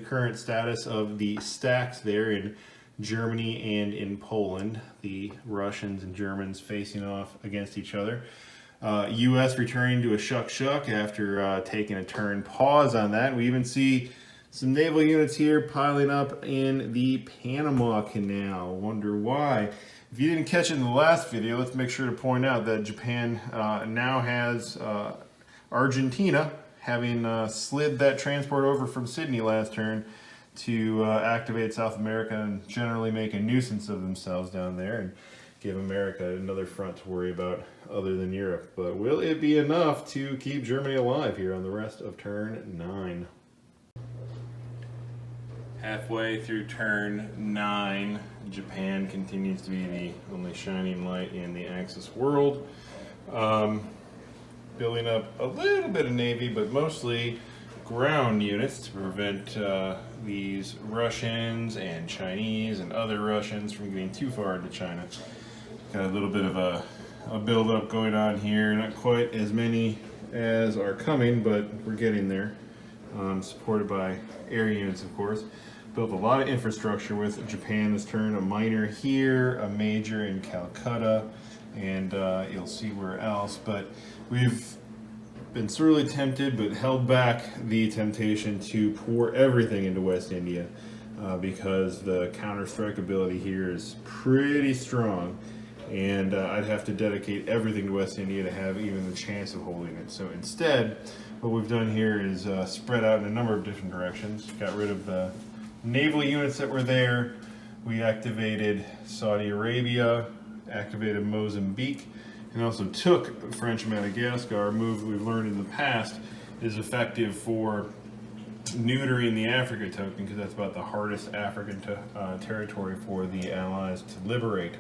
current status of the stacks there in Germany and in Poland. The Russians and Germans facing off against each other. U.S. returning to a shuck after taking a turn pause on that. We even see some naval units here piling up in the Panama Canal. Wonder why. If you didn't catch it in the last video, let's make sure to point out that Japan now has Argentina, having slid that transport over from Sydney last turn, to activate South America and generally make a nuisance of themselves down there and give America another front to worry about other than Europe. But will it be enough to keep Germany alive here on the rest of turn 9? Halfway through turn 9, Japan continues to be the only shining light in the Axis world. Building up a little bit of Navy, but mostly ground units to prevent these Russians and Chinese and other Russians from getting too far into China. Got a little bit of a build-up going on here. Not quite as many as are coming, but we're getting there. Supported by air units, of course. Built a lot of infrastructure with Japan this turn. A minor here, a major in Calcutta, and you'll see where else. But we've been sorely tempted, but held back the temptation to pour everything into West India because the counter-strike ability here is pretty strong, and I'd have to dedicate everything to West India to have even the chance of holding it. So instead, what we've done here is spread out in a number of different directions. Got rid of the naval units that were there. We activated Saudi Arabia, activated Mozambique, and also took French Madagascar. A move we've learned in the past is effective for neutering the Africa token, because that's about the hardest African territory for the Allies to liberate.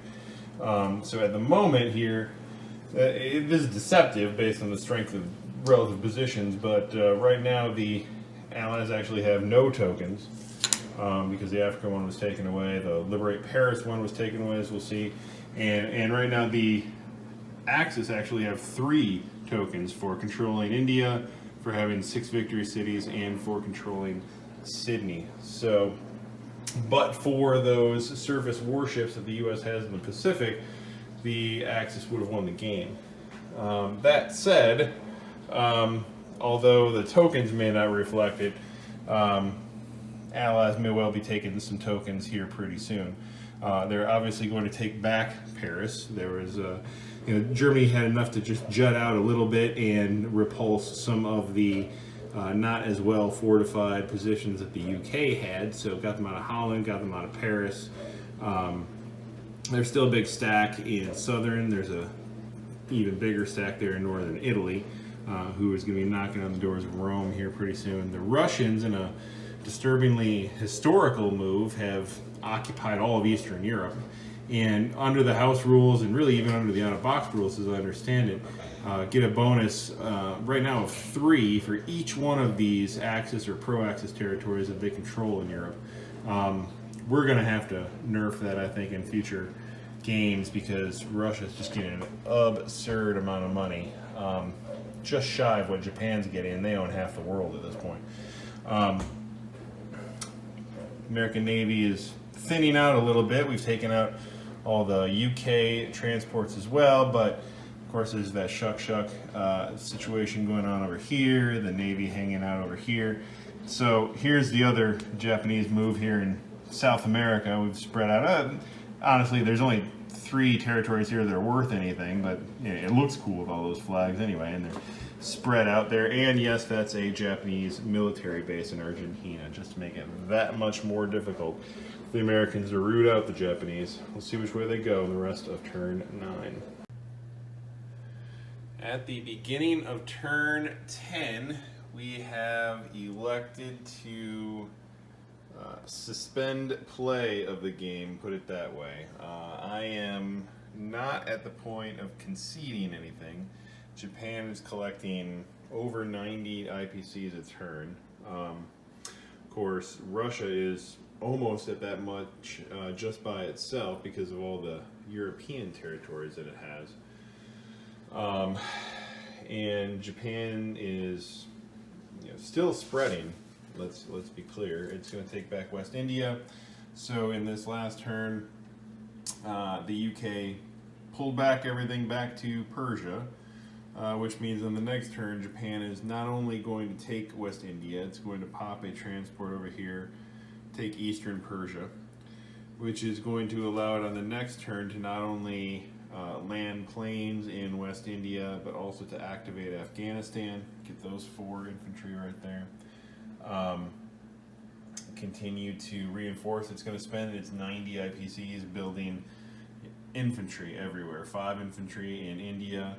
So at the moment here, this is deceptive based on the strength of relative positions, but right now the Allies actually have no tokens because the Africa one was taken away. The Liberate Paris one was taken away, as we'll see. And right now the Axis actually have 3 tokens for controlling India, for having 6 victory cities, and for controlling Sydney. So, but for those surface warships that the U.S. has in the Pacific, the Axis would have won the game. That said, although the tokens may not reflect it, Allies may well be taking some tokens here pretty soon. They're obviously going to take back Paris. There was Germany had enough to just jut out a little bit and repulse some of the not as well fortified positions that the UK had. So got them out of Holland, got them out of Paris. There's still a big stack in southern. There's a even bigger stack there in northern Italy, who is going to be knocking on the doors of Rome here pretty soon. The Russians, in a disturbingly historical move, have occupied all of Eastern Europe. And under the house rules, and really even under the out-of-box rules, as I understand it, get a bonus right now of 3 for each one of these Axis or pro-Axis territories that they control in Europe. We're going to have to nerf that, I think, in future games, because Russia's just getting an absurd amount of money, just shy of what Japan's getting, and they own half the world at this point. American Navy is thinning out a little bit. We've taken out all the UK transports as well, but of course there's that shuck situation going on over here, the Navy hanging out over here. So here's the other Japanese move here in South America. We've spread out. Honestly, there's only 3 territories here that are worth anything, but it looks cool with all those flags anyway, and they're spread out there. And yes, that's a Japanese military base in Argentina, just to make it that much more difficult for the Americans to root out the Japanese. We'll see which way they go in the rest of turn 9. At the beginning of turn 10, we have elected to suspend play of the game, put it that way. I am not at the point of conceding anything. Japan is collecting over 90 IPCs a turn. Of course, Russia is almost at that much just by itself because of all the European territories that it has. and Japan is still spreading. Let's be clear. It's going to take back West India. So in this last turn, the UK pulled back everything back to Persia, which means on the next turn, Japan is not only going to take West India, it's going to pop a transport over here, take Eastern Persia, which is going to allow it on the next turn to not only land planes in West India, but also to activate Afghanistan. Get those 4 infantry right there. Continue to reinforce. It's going to spend its 90 IPCs building infantry everywhere. 5 infantry in India,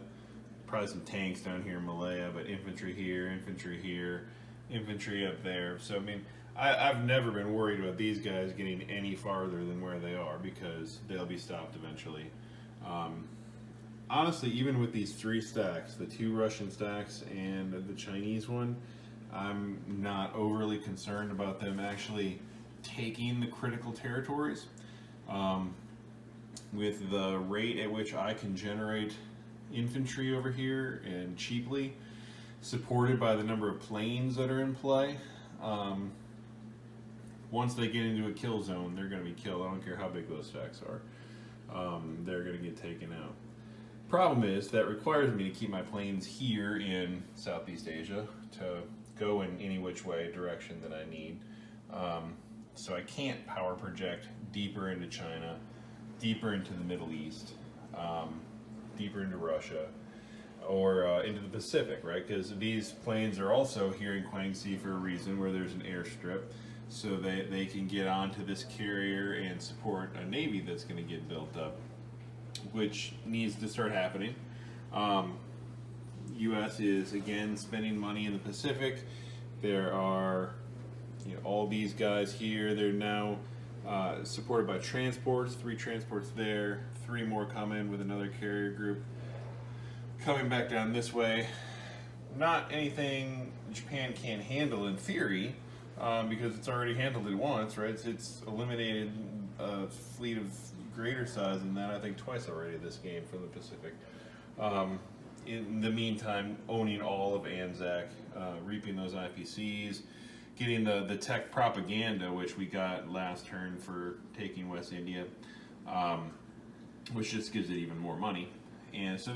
probably some tanks down here in Malaya, but infantry here, infantry up there. So I mean, I've never been worried about these guys getting any farther than where they are, because they'll be stopped eventually. Honestly, even with these 3 stacks, the 2 Russian stacks and the Chinese one, I'm not overly concerned about them actually taking the critical territories. With the rate at which I can generate infantry over here, and cheaply, supported by the number of planes that are in play, once they get into a kill zone, they're going to be killed. I don't care how big those stacks are. They're going to get taken out. Problem is, that requires me to keep my planes here in Southeast Asia to go in any which way direction that I need. So I can't power project deeper into China, deeper into the Middle East, deeper into Russia, or into the Pacific, right? Because these planes are also here in Guangxi for a reason, where there's an airstrip, so they can get onto this carrier and support a navy that's going to get built up, which needs to start happening. U.S. is again spending money in the Pacific. There are all these guys here. They're now supported by transports. 3 transports there, 3 more coming with another carrier group coming back down this way. Not anything Japan can't handle in theory, because it's already handled it once, right? It's eliminated a fleet of greater size than that, I think, twice already this game from the Pacific. In the meantime, owning all of Anzac, reaping those IPCs, getting the tech propaganda, which we got last turn for taking West India, which just gives it even more money. And so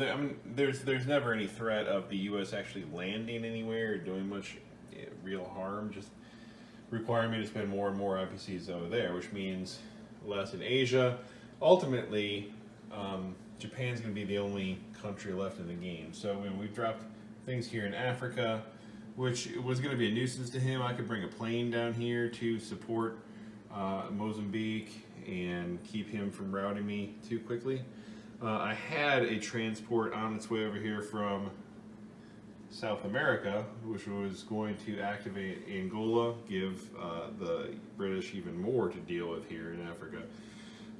there's never any threat of the U.S. actually landing anywhere or doing much real harm, just requiring me to spend more and more IPCs over there, which means less in Asia. Ultimately, Japan's going to be the only country left in the game. So when we've dropped things here in Africa, which was going to be a nuisance to him, I could bring a plane down here to support Mozambique and keep him from routing me too quickly. I had a transport on its way over here from South America, which was going to activate Angola, give the British even more to deal with here in Africa.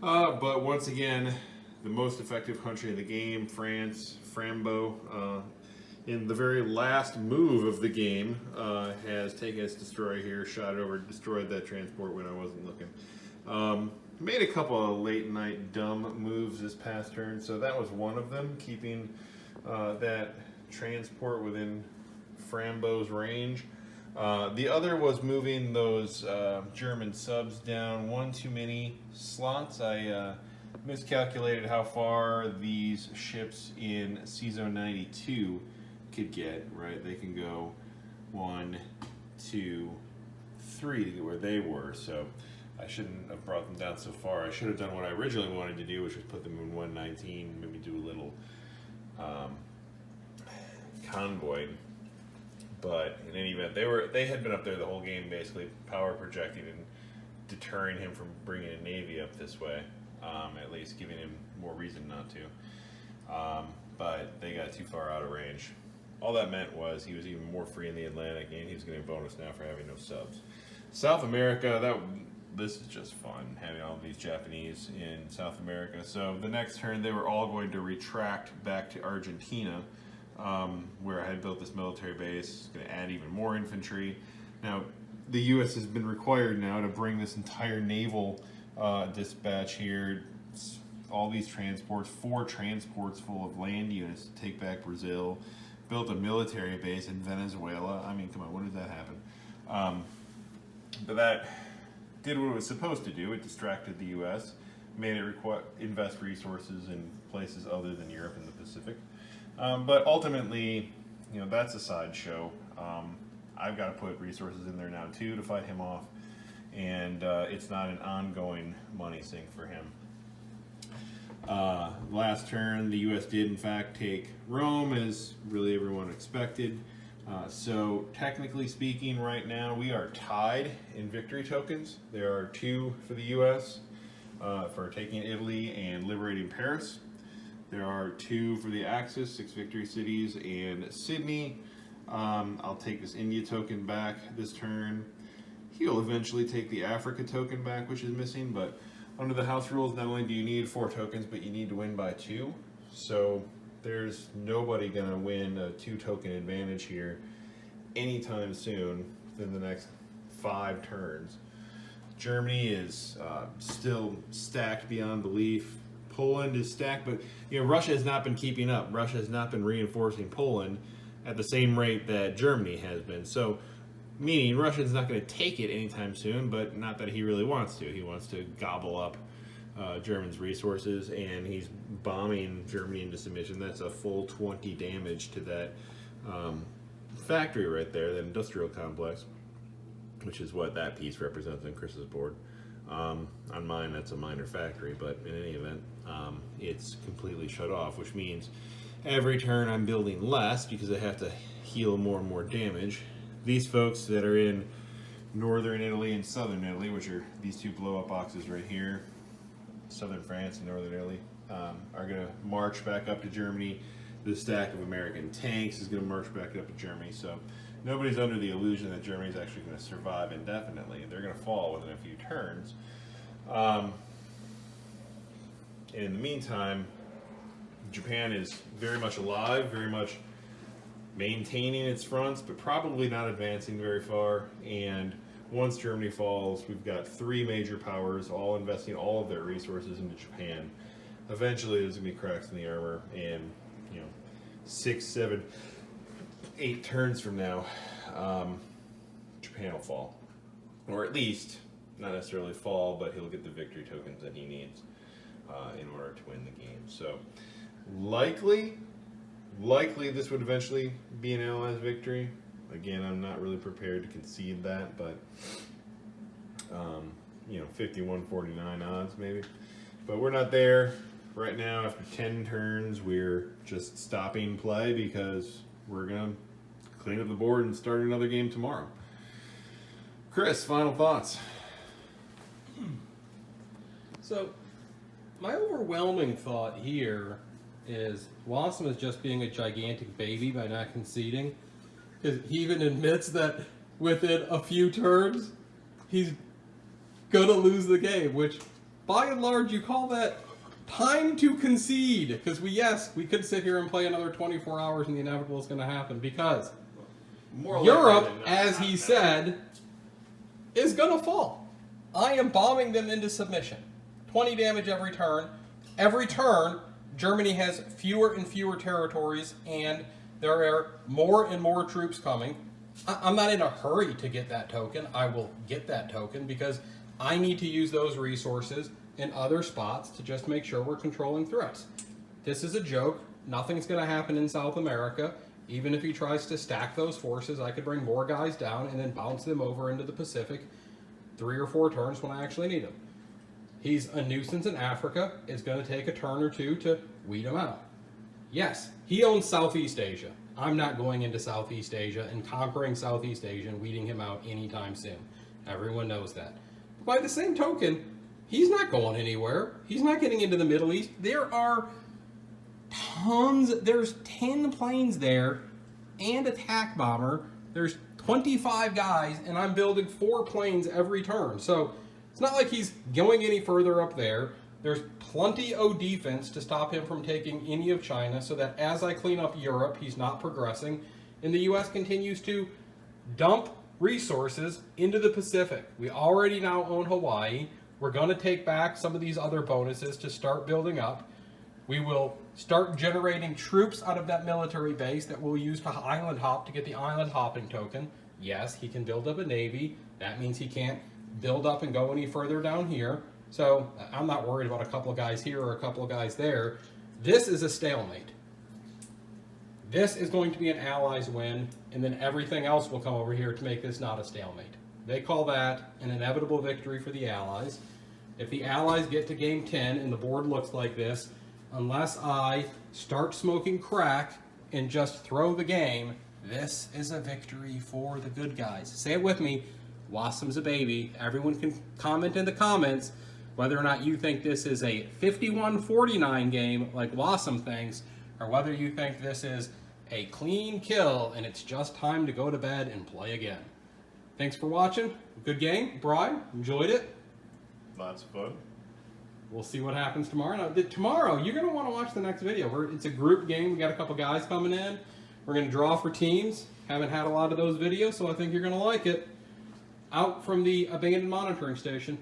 But once again, the most effective country in the game, France, Frambo, in the very last move of the game, has taken its destroyer here, shot it over, destroyed that transport when I wasn't looking. Made a couple of late night dumb moves this past turn, so that was one of them, keeping that transport within Frambo's range. The other was moving those German subs down one too many slots. I miscalculated how far these ships in CZone 92 could get, right? They can go 1, 2, 3 to get where they were, so I shouldn't have brought them down so far. I should have done what I originally wanted to do, which was put them in 119, maybe do a little convoy. But in any event, they had been up there the whole game, basically power projecting and deterring him from bringing a navy up this way, at least giving him more reason not to. But they got too far out of range. All that meant was he was even more free in the Atlantic, and he was getting a bonus now for having no subs. South America, this is just fun, having all these Japanese in South America. So the next turn, they were all going to retract back to Argentina, where I had built this military base, going to add even more infantry. Now, the U.S. has been required now to bring this entire naval dispatch here, all these transports, 4 transports full of land units to take back Brazil, built a military base in Venezuela. I mean, come on, when did that happen? But that did what it was supposed to do. It distracted the U.S., made it invest resources in places other than Europe and the Pacific. But ultimately, that's a sideshow. I've got to put resources in there now too to fight him off, and it's not an ongoing money sink for him. Last turn, the U.S. did in fact take Rome, as really everyone expected. So technically speaking, right now we are tied in victory tokens. There are 2 for the U.S. For taking Italy and liberating Paris. There are 2 for the Axis, 6 victory cities and Sydney. I'll take this India token back this turn. He'll eventually take the Africa token back, which is missing, but under the house rules, not only do you need 4 tokens, but you need to win by 2. So there's nobody going to win a 2 token advantage here anytime soon within the next 5 turns. Germany is still stacked beyond belief. Poland is stacked, but Russia has not been keeping up. Russia has not been reinforcing Poland at the same rate that Germany has been. So, meaning Russia's not going to take it anytime soon, but not that he really wants to. He wants to gobble up Germany's resources, and he's bombing Germany into submission. That's a full 20 damage to that factory right there, that industrial complex, which is what that piece represents on Chris's board. On mine, that's a minor factory, but in any event, it's completely shut off, which means every turn I'm building less because I have to heal more and more damage. These folks that are in northern Italy and southern Italy, which are these 2 blow-up boxes right here, southern France and northern Italy, are going to march back up to Germany. The stack of American tanks is going to march back up to Germany. So nobody's under the illusion that Germany's actually going to survive indefinitely. They're going to fall within a few turns. And in the meantime, Japan is very much alive, very much maintaining its fronts, but probably not advancing very far. And once Germany falls, we've got 3 major powers all investing all of their resources into Japan. Eventually, there's going to be cracks in the armor, and 6, 7, 8 turns from now, Japan will fall. Or at least, not necessarily fall, but he'll get the victory tokens that he needs in order to win the game. So, likely this would eventually be an Allies victory. Again, I'm not really prepared to concede that, but 51-49 odds maybe. But we're not there right now. After 10 turns, we're just stopping play because we're gonna clean up the board and start another game tomorrow. Chris, final thoughts? So, my overwhelming thought here is Wassam is just being a gigantic baby by not conceding. Because he even admits that within a few turns, he's gonna lose the game, which by and large you call that time to concede. Because we could sit here and play another 24 hours and the inevitable is gonna happen, because Europe, as he said, is gonna fall. I am bombing them into submission. 20 damage every turn. Every turn, Germany has fewer and fewer territories, and there are more and more troops coming. I'm not in a hurry to get that token. I will get that token because I need to use those resources in other spots to just make sure we're controlling threats. This is a joke. Nothing's going to happen in South America. Even if he tries to stack those forces, I could bring more guys down and then bounce them over into the Pacific 3 or 4 turns when I actually need them. He's a nuisance in Africa. It's going to take a turn or 2 to weed him out. Yes, he owns Southeast Asia. I'm not going into Southeast Asia and conquering Southeast Asia and weeding him out anytime soon. Everyone knows that. But by the same token, he's not going anywhere. He's not getting into the Middle East. There are tons. There's 10 planes there and a TAC bomber. There's 25 guys, and I'm building 4 planes every turn. So it's not like he's going any further up there. There's plenty of defense to stop him from taking any of China, so that as I clean up Europe, he's not progressing. And the U.S. continues to dump resources into the Pacific. We already now own Hawaii. We're going to take back some of these other bonuses to start building up. We will start generating troops out of that military base that we'll use to island hop to get the island hopping token. Yes, he can build up a navy. That means he can't build up and go any further down here. So I'm not worried about a couple of guys here or a couple of guys there. This is a stalemate. This is going to be an Allies win, and then everything else will come over here to make this not a stalemate. They call that an inevitable victory for the Allies. If the Allies get to game 10 and the board looks like this, unless I start smoking crack and just throw the game, this is a victory for the good guys. Say it with me, Wassum's a baby. Everyone can comment in the comments whether or not you think this is a 51-49 game like Wassum thinks, or whether you think this is a clean kill and it's just time to go to bed and play again. Thanks for watching. Good game. Brian, enjoyed it. Lots of fun. We'll see what happens tomorrow. Now, tomorrow, you're going to want to watch the next video. It's a group game. We got a couple guys coming in. We're going to draw for teams. Haven't had a lot of those videos, so I think you're going to like it. Out from the abandoned monitoring station.